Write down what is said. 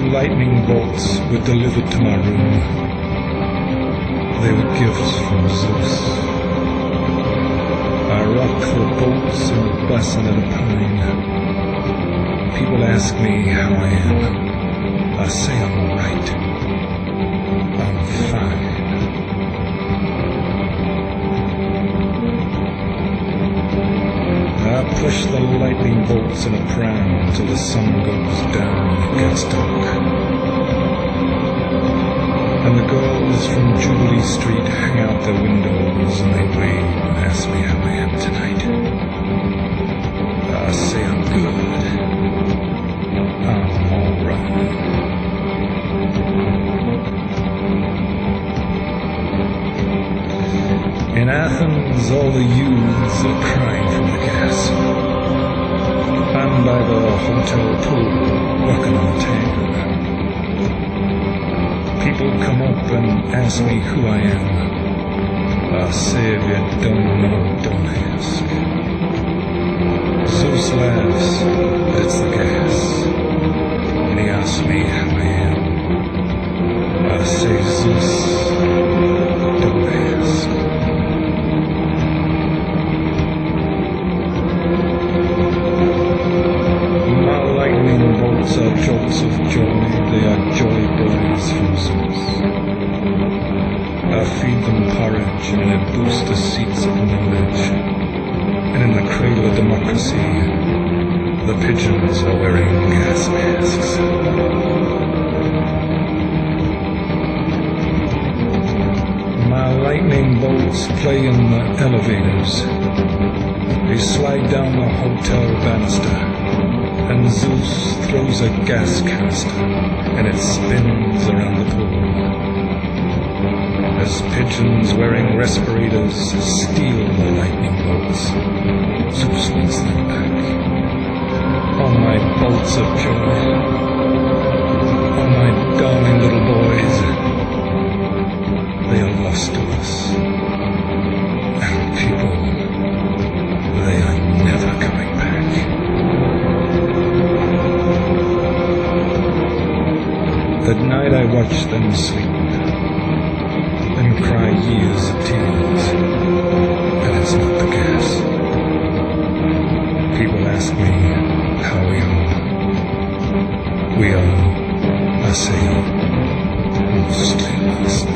lightning bolts were delivered to my room. They were gifts from Zeus. I rock the bolts in the basin of the pine. People ask me how I am. I say I'm right. I'm fine. I push the lightning bolts in a pram till the sun goes down and it gets dark. And the girls from Jubilee Street hang out their windows and they wave and ask me how I am tonight. I say I'm good. I'm alright. In Athens, all the youths are crying from the gas. I'm by the hotel pool, working on a tan. People come up and ask me who I am. I say if you don't know, don't ask. Zeus laughs, but it's the gas. And he asks me how I am. I say, Zeus, don't ask. My lightning bolts are jolts of joy, they are joy boys from Zeus. I feed them porridge and I boost the seats of knowledge. And in the cradle of democracy, the pigeons are wearing gas masks. My lightning bolts play in the elevators. They slide down the hotel banister, and Zeus throws a gas canister, and it spins around the pool. As pigeons wearing respirators steal the lightning bolts, Zeus wants them back. Oh, my bolts of joy. Oh, my darling little boys. They are lost to us. And people, they are never coming back. At night I watch them sleep and cry years of tears, and it's not the gas. People ask me how we are. We are, I say, mostly lost.